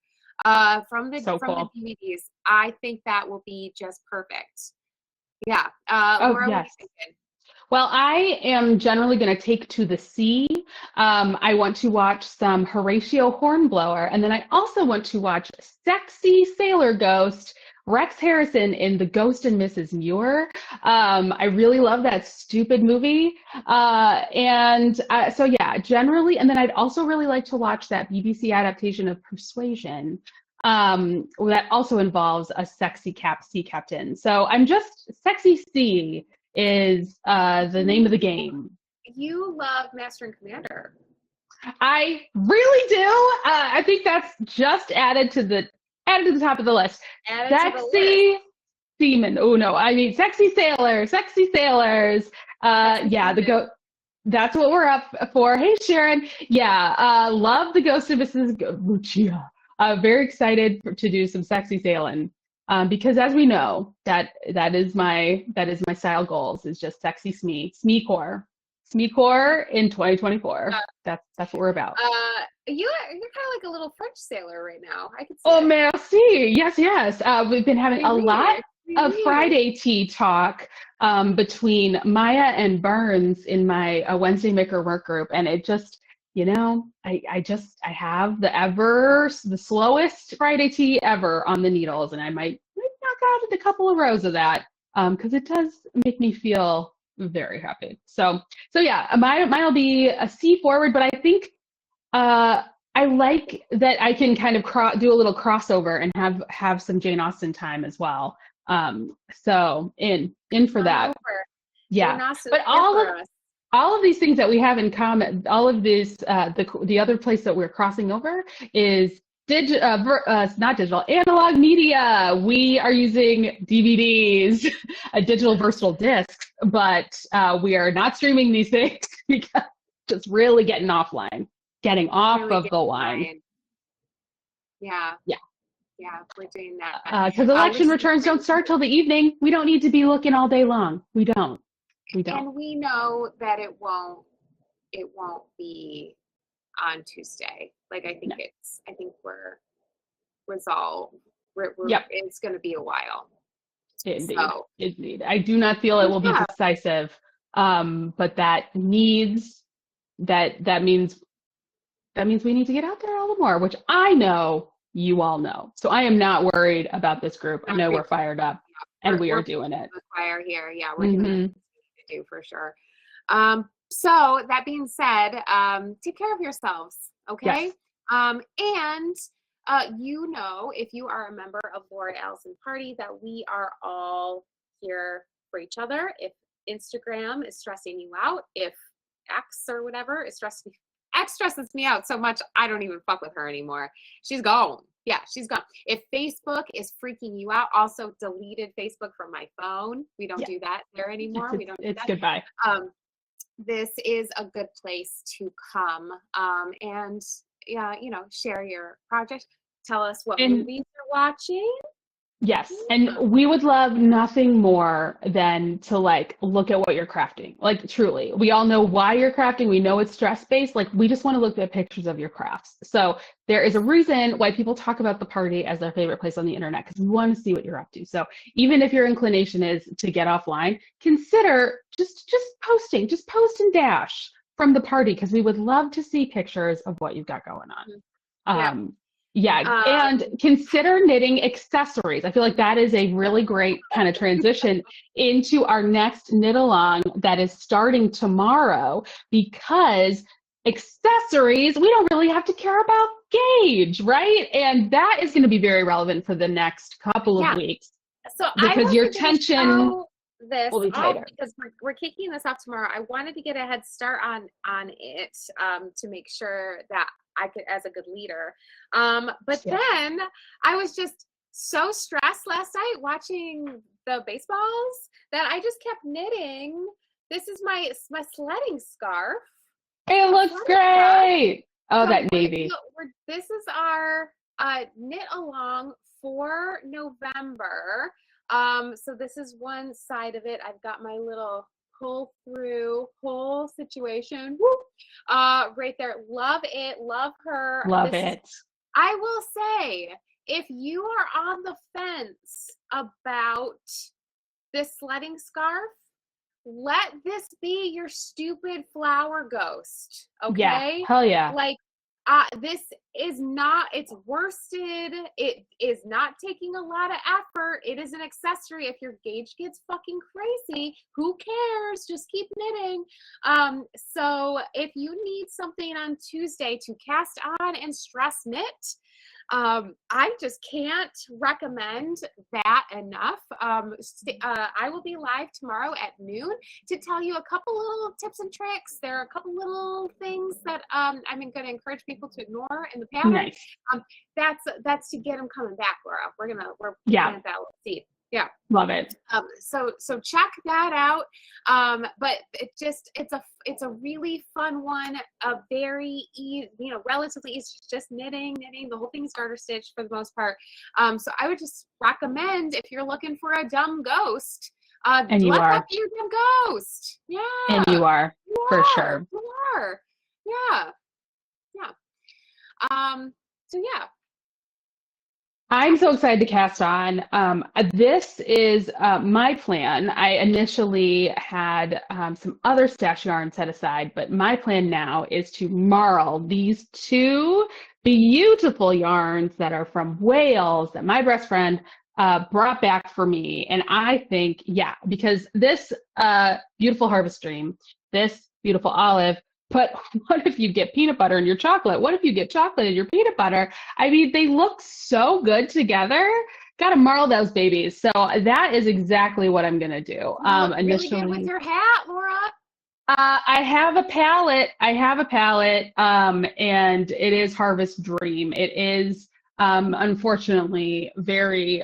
from the So cool. DVDs. I think that will be just perfect. Yeah. Oh, Laura, what are you yes. thinking? Well, I am generally going to take to the sea. I want to watch some Horatio Hornblower, and then I also want to watch Sexy Sailor Ghost, Rex Harrison in The Ghost and Mrs. Muir. I really love that stupid movie. So yeah, generally, and then I'd also really like to watch that BBC adaptation of Persuasion. That also involves a sexy sea captain. So I'm just sexy sea is the name of the game. You love Master and Commander. I really do. I think that's just added to the top of the list. Added to the list. Sexy seaman. Oh no, I mean sexy sailors. Sexy sailors. Sexy Yeah, seaman. That's what we're up for. Hey Sharon. Yeah, love the Ghost of Mrs. Lucia. Very excited to do some sexy sailing. Because as we know, that is my style goals is just sexy SME core in 2024. That's what we're about. You're kind of like a little French sailor right now. I could see Oh, it. merci. Yes, yes. We've been having Oui, a lot oui, of oui. Friday tea talk between Maya and Burns in my Wednesday Maker work group, and it just, I have the slowest Friday tea ever on the needles, and I might knock out a couple of rows of that because it does make me feel very happy. So yeah, mine'll be a C forward, but I think. Uh, I like that I can kind of do a little crossover and have some Jane Austen time as well. So in for Come on that. over. Yeah. Jane Austen's But here for us. all of these things that we have in common, all of these the other place that we're crossing over is not digital, analog media. We are using DVDs, a digital versatile disc, but we are not streaming these things because just really getting off Really of get the line. Ryan. Yeah, Yeah. yeah, we're doing that. Because Which election is returns don't exciting. start till the evening. We don't need to be looking all day long. We don't. And we know that it won't be on Tuesday. Like No. I think we're resolved. Yep. It's going to be a while. Indeed. So Indeed. I do not feel it will be yeah, decisive. But that means we need to get out there a little more, which I know you all know. So I am not worried about this group. I not know great. we're fired up and we are doing it. The choir here. Yeah, we're doing Mm-hmm. what we need to do for sure. So that being said, take care of yourselves, Yes. okay? And if you are a member of Laura Allison Party, that we are all here for each other. If Instagram is stressing you out, if X or whatever is stressing X stresses me out so much I don't even fuck with her anymore. She's gone. Yeah, she's gone. If Facebook is freaking you out, also deleted Facebook from my phone. We don't Yeah. do that there anymore. We don't do It's that. goodbye. This is a good place to come and share your project. Tell us what And movies you're watching. yes, and we would love nothing more than to look at what you're crafting. Like truly, we all know why you're crafting. We know it's stress-based. Like we just want to look at pictures of your crafts. So there is a reason why people talk about the party as their favorite place on the internet because we want to see what you're up to. So even if your inclination is to get offline, consider just posting, just post and dash from the party because we would love to see pictures of what you've got going on. Yeah. Yeah, and consider knitting accessories. I feel like that is a really great kind of transition into our next knit along that is starting tomorrow because accessories, we don't really have to care about gauge, right? And that is going to be very relevant for the next couple of weeks So because your tension this will be tighter. because we're kicking this off tomorrow. I wanted to get a head start on it to make sure that I could as a good leader. But then I was just so stressed last night watching the baseballs that I just kept knitting. This is my sledding scarf. It looks great. Oh, So that navy. this is our knit along for November. So this is one side of it. I've got my little pull through whole situation. Woo! Right there. Love it. Love her. Love it. I will say, if you are on the fence about this sledding scarf, let this be your stupid flower ghost. Okay? Yeah. Hell yeah. Like, this is not, it's worsted. It is not taking a lot of effort. It is an accessory. If your gauge gets fucking crazy, who cares? Just keep knitting. So if you need something on Tuesday to cast on and stress knit, I just can't recommend that enough. I will be live tomorrow at noon to tell you a couple little tips and tricks. There are a couple little things that I'm going to encourage people to ignore in the pattern. Nice. That's to get them coming back, Laura. We're yeah. that little seed. Yeah. Love it. So check that out. But it's a really fun one, a very easy, relatively easy, just knitting, the whole thing is garter stitch for the most part. So I would just recommend, if you're looking for a dumb ghost, and you let are. that be your dumb ghost. Yeah. And you are, for sure. You are. Yeah. Yeah. So yeah. I'm so excited to cast on. This is my plan. I initially had some other stash yarn set aside, but my plan now is to marl these two beautiful yarns that are from Wales that my best friend brought back for me. And I think, because this beautiful harvest dream, this beautiful olive, but what if you get peanut butter in your chocolate? What if you get chocolate in your peanut butter? I mean, they look so good together. Got to marl those babies. So that is exactly what I'm going to do. Initially, really good with your hat, Laura. I have a palette. And it is Harvest Dream. It is, unfortunately, very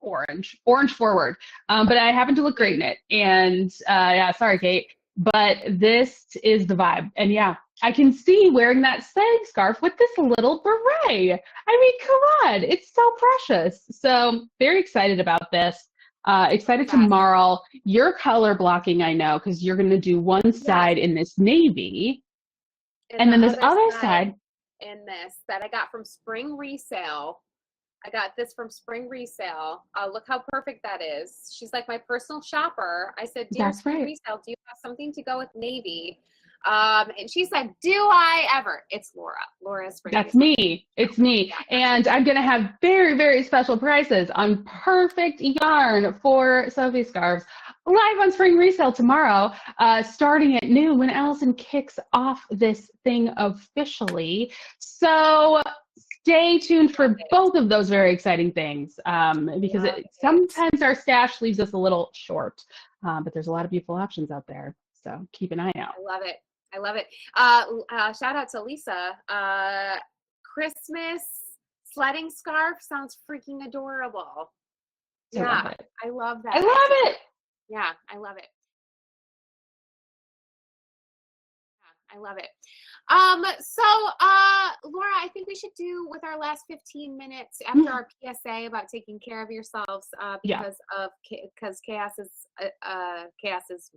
orange forward. But I happen to look great in it. And sorry, Kate. But this is the vibe. And I can see wearing that sledding scarf with this little beret. I mean, come on. It's so precious. So very excited about this. Excited to marl. Your color blocking, I know, because you're going to do one side in this navy. And then this other side. In this that I got from spring resale. I got this from spring resale. Look how perfect that is. She's like my personal shopper. I said, dear spring resale, do you have something to go with navy? And she said, do I ever? It's Laura. Laura's spring That's resale. me. It's me. And I'm going to have very, very special prices on perfect yarn for Sophie scarves live on spring resale tomorrow, starting at noon when Allyson kicks off this thing officially. So stay tuned for both of those very exciting things, because sometimes our stash leaves us a little short, but there's a lot of beautiful options out there. So keep an eye out. I love it. Shout out to Lisa. Christmas sledding scarf sounds freaking adorable. I love that. I love it. Yeah, I love it. I love it. So, Laura, I think we should do with our last 15 minutes after our PSA about taking care of yourselves, because chaos is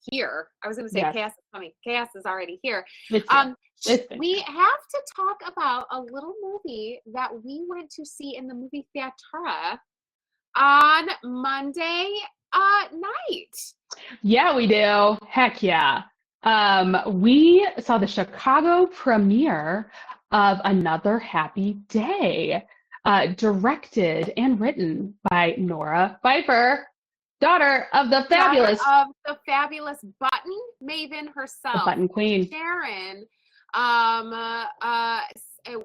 here. I was going to say chaos is coming. Chaos is already here. We have to talk about a little movie that we went to see in the movie theater on Monday night. Yeah, we do. Heck yeah. We saw the Chicago premiere of Another Happy Day, directed and written by Nora Pfeiffer, daughter of the fabulous button maven herself, the button queen, Sharon.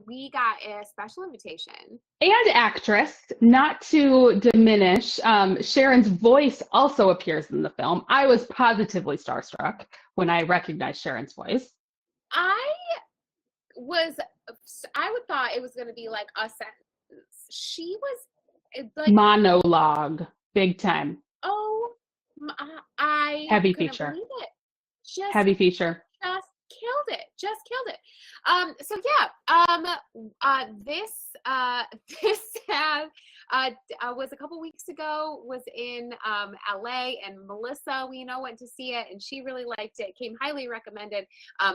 We got a special invitation. And actress, not to diminish, Sharon's voice also appears in the film. I was positively starstruck when I recognized Sharon's voice. I thought it was going to be like a sentence. She was like monologue. Big time. Oh, I Heavy couldn't feature. believe it. Just Heavy feature. just killed it. Just killed it. So yeah, this this had was a couple weeks ago. Was in LA, and Melissa, we went to see it, and she really liked it. Came highly recommended.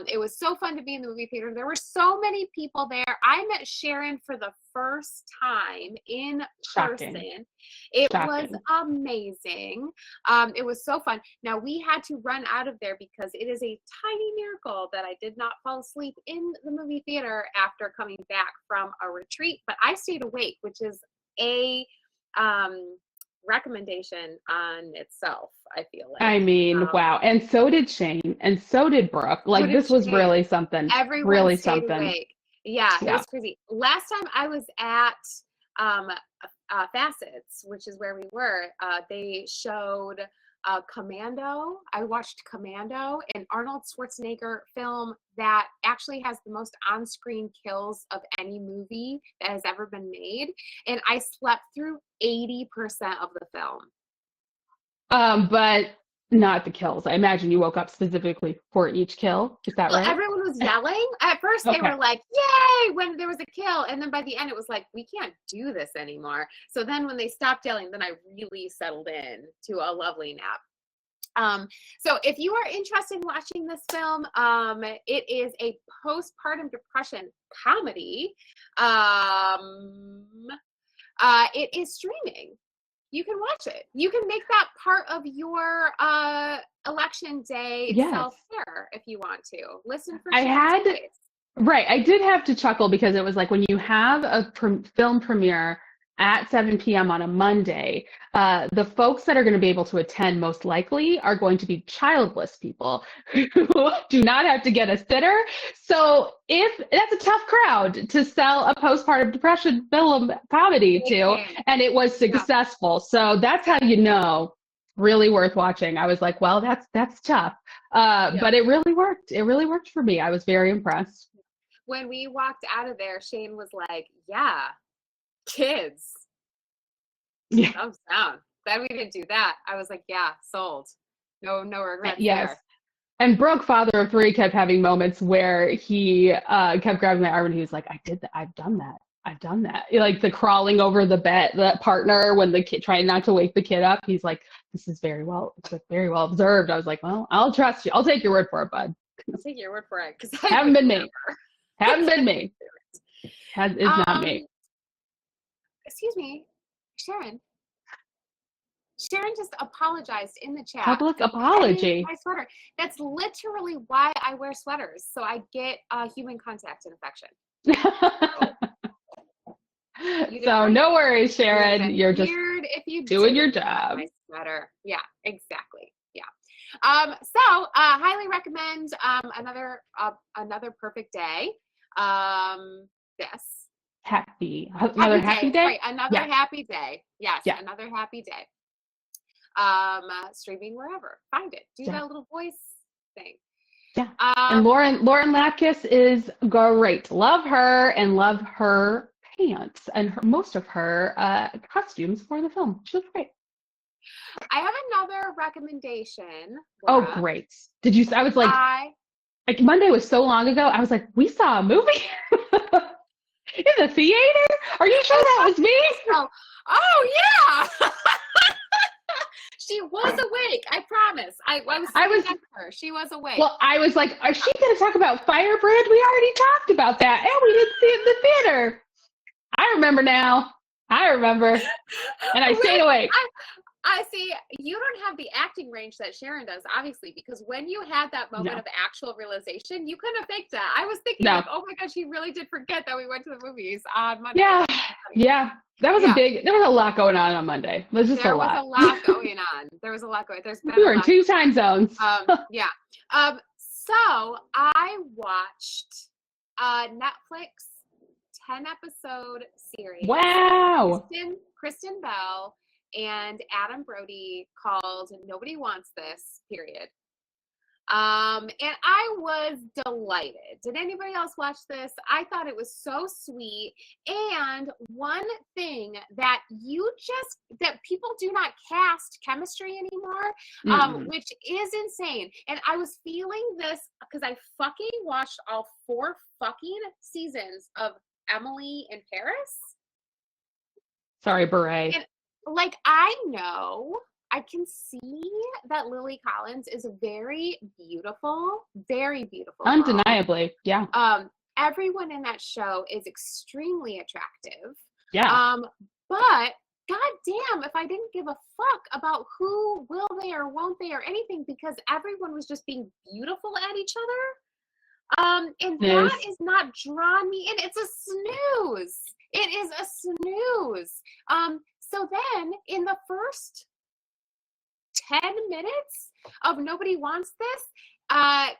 It was so fun to be in the movie theater. There were so many people there. I met Sharon for the first time in Shocking. person. It was Shocking. amazing. It was so fun. Now we had to run out of there because it is a tiny miracle that I did not fall asleep in the movie theater after coming back from a retreat, but I stayed awake, which is a recommendation on itself, I feel like. I mean, wow. And so did Shane, and so did Brooke. So Like, did this was Shane. really something. Everyone Really stayed something. awake. Yeah, it Yeah. was crazy. Last time I was at um, Facets, which is where we were, they showed Commando. I watched Commando, an Arnold Schwarzenegger film that actually has the most on-screen kills of any movie that has ever been made. And I slept through 80% of the film. But not the kills. I imagine you woke up specifically for each kill. Is that Well, right? everyone was yelling. At first, they Okay. were like, yay, when there was a kill. And then by the end, it was like, we can't do this anymore. So then when they stopped yelling, then I really settled in to a lovely nap. So if you are interested in watching this film, it is a postpartum depression comedy. It is streaming. You can watch it. You can make that part of your election day Yes. self-care if you want to. Listen for I Sharon's had, voice. right. I did have to chuckle because it was like when you have a film premiere at 7 p.m. on a Monday, the folks that are going to be able to attend most likely are going to be childless people who do not have to get a sitter. So if that's a tough crowd to sell a postpartum depression film comedy to, and it was Yeah. successful. So that's how you know, really worth watching. I was like, well, that's tough. But it really worked. It really worked for me. I was very impressed. When we walked out of there, Shane was like, yeah, kids, Yeah. thumbs down. Glad we didn't do that. I was like, yeah, sold. No regrets Yes. there. And Brooke, father of three, kept having moments where he kept grabbing my arm and he was like, I did that. I've done that. I've done that. Like the crawling over the bed, that partner when the kid trying not to wake the kid up. He's like, this is it's like very well observed. I was like, well, I'll trust you. I'll take your word for it, bud. I'll take your word for it because I Haven't would been never. me. Haven't been me. It's not me. Excuse me, Sharon. Sharon just apologized in the chat Public for petting apology. my sweater. That's literally why I wear sweaters, so I get human contact infection. So no worries, Sharon. You're just weird if you doing your didn't job. my sweater. Yeah, exactly. Yeah. So highly recommend another perfect day. Yes. Another happy day? Right, another happy day. Yes, Yeah. another happy day. Streaming wherever. Find it. Do that little voice thing. Yeah. And Lauren Lapkus is great. Love her and love her pants and most of her costumes for the film. She was great. I have another recommendation. Laura. Oh, great. Did you? I was like Monday was so long ago. I was like, we saw a movie in the theater. Are you sure that was me? Oh yeah. She was awake. I promise. I was next to her. She was awake. Well, I was like, is she going to talk about Firebrand? We already talked about that, and we didn't see it in the theater. I remember now. And I stayed awake. I see. You don't have the acting range that Sharon does, obviously, because when you had that moment of actual realization, you couldn't have faked that. I was thinking, like, oh my gosh, she really did forget that we went to the movies on Monday. Yeah. There was a lot going on Monday. There was a lot going on. There's been we were in 2 time zones. So I watched a Netflix 10-episode series. Wow. Kristen Bell and Adam Brody called Nobody Wants This, period. And I was delighted. Did anybody else watch this? I thought it was so sweet. And one thing that that people do not cast chemistry anymore, Mm-mm. which is insane. And I was feeling this because I fucking watched all 4 fucking seasons of Emily in Paris. Sorry, Beret. And like, I know I can see that Lily Collins is a very beautiful girl. Undeniably. Yeah. Everyone in that show is extremely attractive. Yeah. But god damn if I didn't give a fuck about who will they or won't they or anything, because everyone was just being beautiful at each other. And Snooze. that is not drawn me in. It's a snooze. It is a snooze. So then in the first 10 minutes of Nobody Wants This,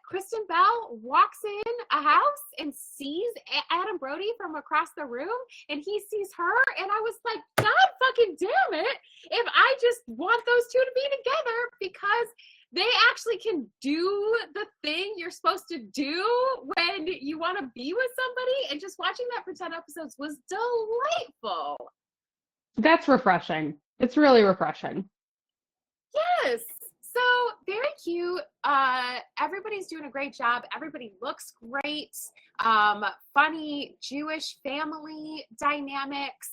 Kristen Bell walks in a house and sees Adam Brody from across the room, and he sees her, and I was like, God fucking damn it, if I just want those two to be together, because they actually can do the thing you're supposed to do when you want to be with somebody, and just watching that for 10 episodes was delightful. That's refreshing. It's really refreshing. Yes. So very cute. Everybody's doing a great job. Everybody looks great. Funny Jewish family dynamics.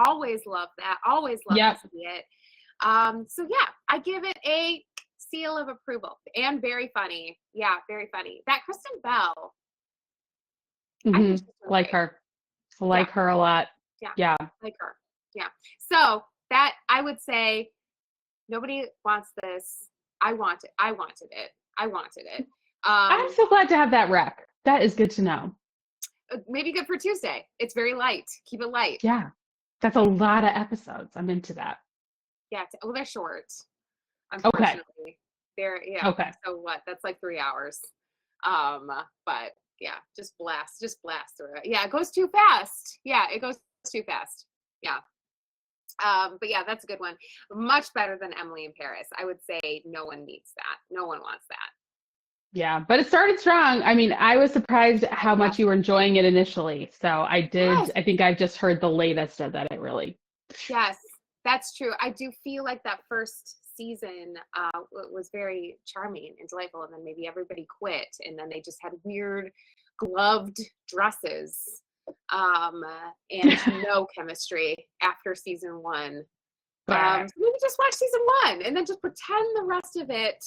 Always love that. Always love to see it. So yeah, I give it a seal of approval, and very funny. Yeah, very funny. That Kristen Bell. Mm-hmm. I think she's like great. her. Like her a lot. Yeah. Like her. Yeah. So that, I would say, Nobody Wants This. I wanted it. I'm so glad to have that rec. That is good to know. Maybe good for Tuesday. It's very light. Keep it light. Yeah. That's a lot of episodes. I'm into that. Yeah. Well, they're short. Unfortunately. Okay. They're, yeah. Okay. So what? That's like 3 hours. But yeah, just blast through it. Yeah, it goes too fast. Yeah, it goes too fast. Yeah. But yeah, that's a good one. Much better than Emily in Paris. I would say no one needs that. No one wants that. Yeah, but it started strong. I mean, I was surprised how much you were enjoying it initially. So I did. Yes. I think I've just heard the latest of that. It really. Yes, that's true. I do feel like that first season was very charming and delightful, and then maybe everybody quit, and then they just had weird gloved dresses. And no chemistry after season 1. So maybe just watch season 1 and then just pretend the rest of it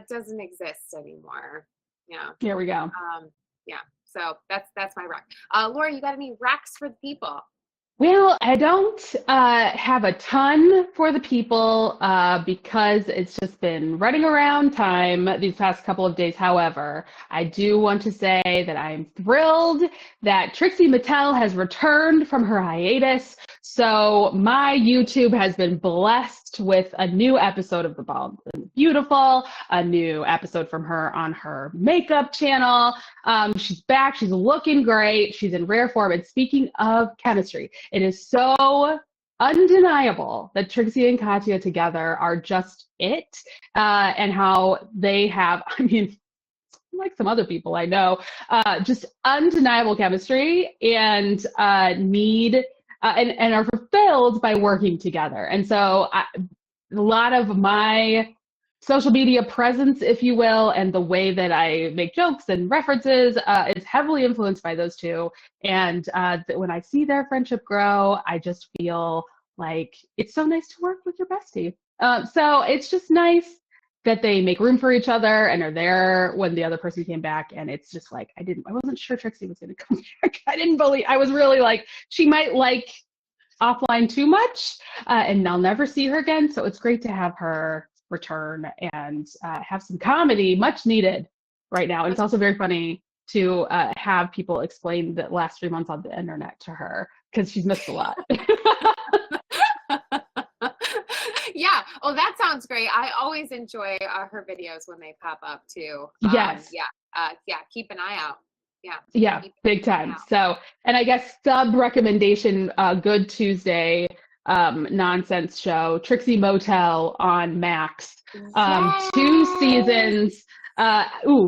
doesn't exist anymore. Yeah. Here we go. Yeah. So that's my rec. Laura, you got any recs for the people? Well, I don't have a ton for the people because it's just been running around time these past couple of days. However, I do want to say that I'm thrilled that Trixie Mattel has returned from her hiatus. So my YouTube has been blessed with a new episode of The Bald and Beautiful, a new episode from her on her makeup channel. She's back. She's looking great. She's in rare form. And speaking of chemistry, it is so undeniable that Trixie and Katya together are just it, and how they have, I mean, like some other people I know, just undeniable chemistry and need and are fulfilled by working together. And so a lot of my social media presence, if you will, and the way that I make jokes and references is heavily influenced by those two. And when I see their friendship grow, I just feel like it's so nice to work with your bestie. So it's just nice that they make room for each other and are there when the other person came back. And it's just like, I wasn't sure Trixie was going to come back. I was really like, she might like offline too much and I'll never see her again. So it's great to have her return and have some comedy, much needed right now. And it's also very funny to have people explain the last 3 months on the internet to her because she's missed a lot. Yeah. Oh, that sounds great. I always enjoy her videos when they pop up too. Yes. Yeah. Keep an eye out. Yeah. Yeah. Big time. So, and I guess sub recommendation, Good Tuesday nonsense show, Trixie Motel on Max. Two Yes. seasons.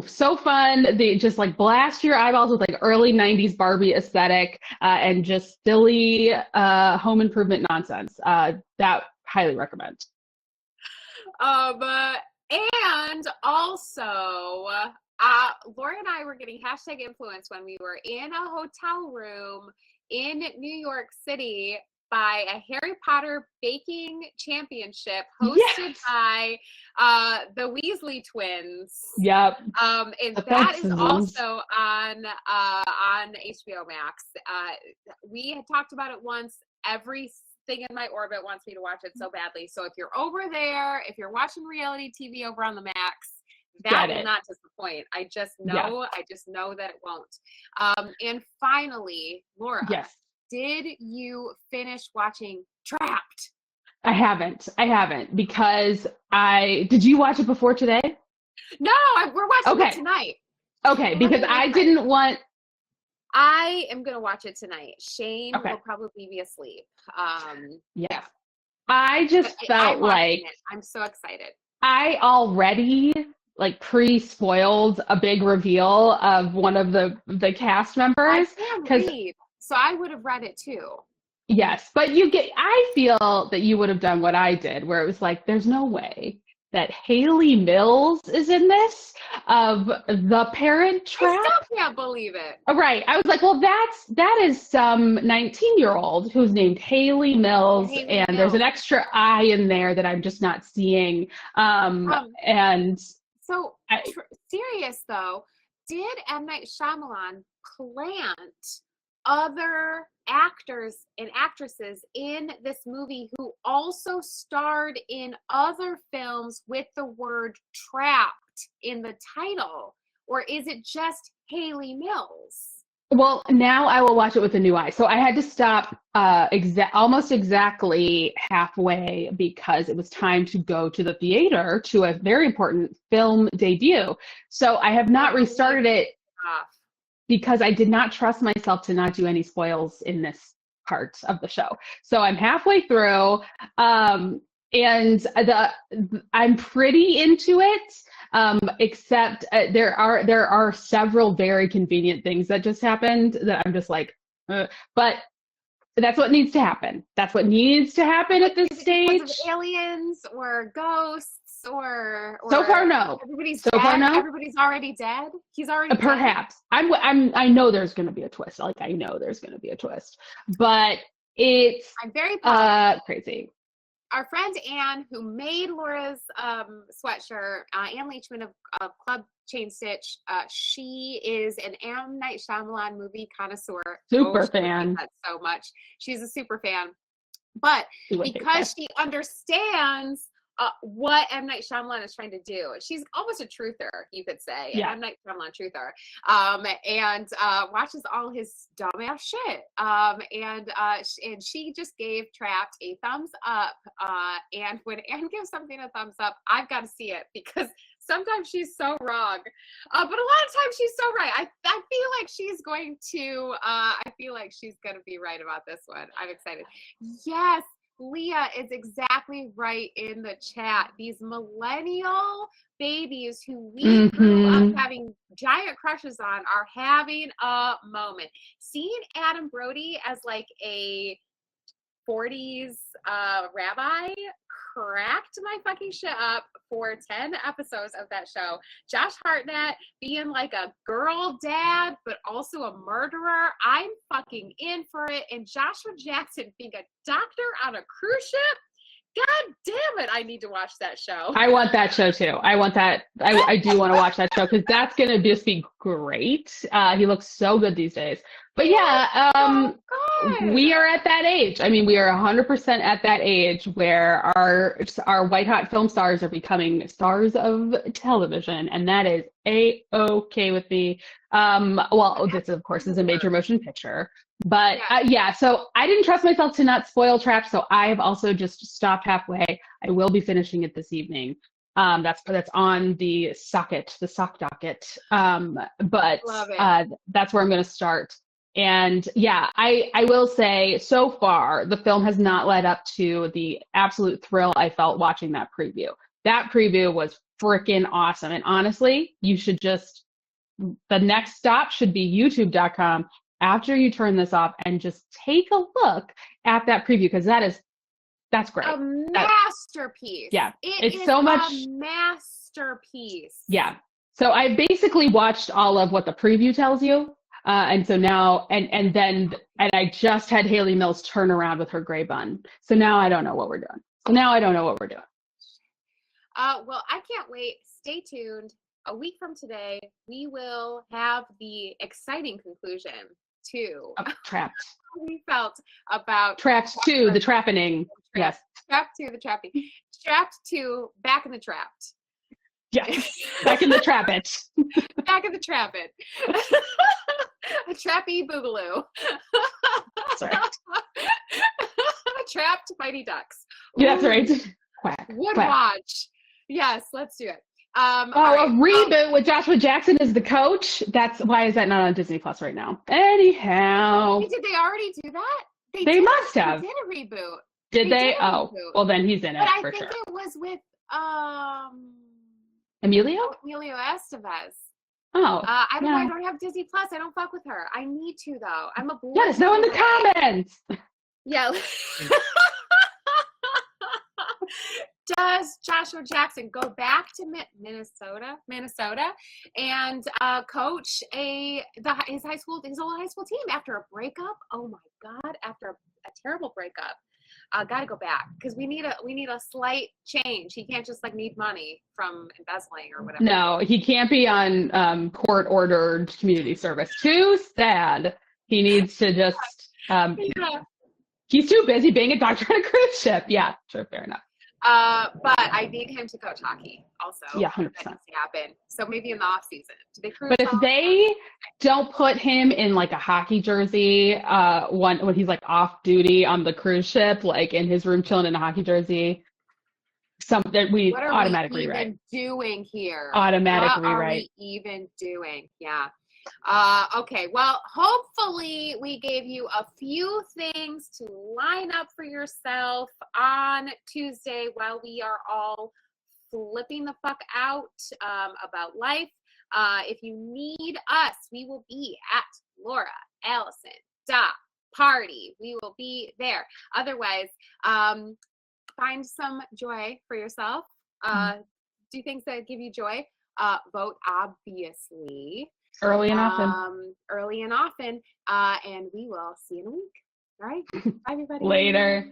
So fun. They just like blast your eyeballs with like early 90s Barbie aesthetic and just silly home improvement nonsense. That highly recommend. And also, Laura and I were getting hashtag influence when we were in a hotel room in New York City by a Harry Potter baking championship hosted by the Weasley twins. Yep. And that is also on HBO Max. We had talked about it once. Everything in my orbit wants me to watch it so badly. So if you're over there, if you're watching reality TV over on the Max, that will not disappoint. I just know that it won't. And finally, Laura. Yes. Did you finish watching Trapped? I haven't because did you watch it before today? No, we're watching it tonight. Okay, because I didn't want. I am going to watch it tonight. Shane will probably be asleep. Yeah. I just felt like I'm so excited. I already like pre-spoiled a big reveal of one of the cast members. I can't read. So I would have read it too. Yes, but I feel that you would have done what I did, where it was like, there's no way that Haley Mills is in this, of The Parent Trap. I still can't believe it. Right. I was like, well, that is some 19-year-old who's named Haley Mills, and there's an extra I in there that I'm just not seeing. Serious though, did M. Night Shyamalan plant other actors and actresses in this movie who also starred in other films with the word trapped in the title? Or is it just Haley Mills? Well, now I will watch it with a new eye. So I had to stop almost exactly halfway because it was time to go to the theater to a very important film debut. So I have not restarted it because I did not trust myself to not do any spoils in this part of the show. So I'm halfway through, and I'm pretty into it, except there are several very convenient things that just happened that I'm just like, but that's what needs to happen. That's what needs to happen at this stage. Because of aliens or ghosts or so far no. Everybody's dead. Everybody's already dead. He's already perhaps dead. I know there's going to be a twist. Like I know there's going to be a twist, but I'm very crazy. Our friend Anne, who made Laura's sweatshirt, Anne Leachman of Club Chain Stitch, she is an M. Night Shyamalan movie connoisseur. Super fan. That so much. She's a super fan. But because she understands what M. Night Shyamalan is trying to do. She's almost a truther, you could say. Yeah. M. Night Shyamalan truther. And watches all his dumbass shit. And she just gave Trapped a thumbs up. And when Anne gives something a thumbs up, I've got to see it because sometimes she's so wrong. But a lot of times she's so right. I feel like she's going to, be right about this one. I'm excited. Yes. Leah is exactly right in the chat. These millennial babies who we grew up having giant crushes on are having a moment. Seeing Adam Brody as like a 40s rabbi cracked my fucking shit up for 10 episodes of that show. Josh Hartnett being like a girl dad, but also a murderer. I'm fucking in for it. And Joshua Jackson being a doctor on a cruise ship. God damn it, I need to watch that show. I want that show too. I want that. I do want to watch that show because that's going to just be great. He looks so good these days. But yeah, we are at that age. I mean, we are 100% at that age where our white hot film stars are becoming stars of television, and that is A-okay with me. Well, this of course is a major motion picture. But yeah, so I didn't trust myself to not spoil Trapped, so I have also just stopped halfway. I will be finishing it this evening. That's on the sock docket. But that's where I'm going to start. And yeah, I will say so far, the film has not led up to the absolute thrill I felt watching that preview. That preview was freaking awesome. And honestly, you should just, the next stop should be youtube.com after you turn this off and just take a look at that preview because that's great. A masterpiece. Yeah. It It's is so much. a masterpiece. Yeah. So I basically watched all of what the preview tells you. And so now, and I just had Haley Mills turn around with her gray bun. So now I don't know what we're doing. Well, I can't wait. Stay tuned. A week from today, we will have the exciting conclusion to Trapped. how we felt about Trapped 2, the trappening. Yes. Trapped 2, the trapping. Trapped 2, back in the trapped. Yes. Back in the trap it. Back in the trap it. A trappy boogaloo. Sorry. Trapped Mighty Ducks. Yeah, that's right. Quack. Would quack. watch. Yes, let's do it. A reboot with Joshua Jackson as the coach. Why is that not on Disney Plus right now? Anyhow. Did they already do that? They must have. They did a reboot. Did they? Did a Oh, reboot. well then he's in it But for I think sure. it was with Emilio Estevez. Oh, I don't know. I no. don't have Disney Plus. I don't fuck with her. I need to though. I'm a boy. Let us know in the comments. Yeah. Does Joshua Jackson go back to Minnesota, and coach his old high school team after a breakup? Oh my God! After a terrible breakup, got to go back because we need a slight change. He can't just need money from embezzling or whatever. No, he can't be on court-ordered community service. Too sad. He needs to just. Yeah. He's too busy being a doctor on a cruise ship. Yeah, sure, fair enough. But I need him to coach hockey also. Yeah, 100%. That needs to happen. So maybe in the off season. Do they cruise? But if they don't put him in a hockey jersey, when he's off duty on the cruise ship, in his room chilling in a hockey jersey, we what are automatic we rewrite. even doing here? Automatic what rewrite. What are we even doing? Yeah. Okay, well, hopefully we gave you a few things to line up for yourself on Tuesday while we are all flipping the fuck out about life. If you need us, we will be at Laura Allison Party. We will be there. Otherwise, find some joy for yourself. Do things that give you joy. Vote, obviously. Early and often. And we will see you in a week. All right. Bye, everybody. Later.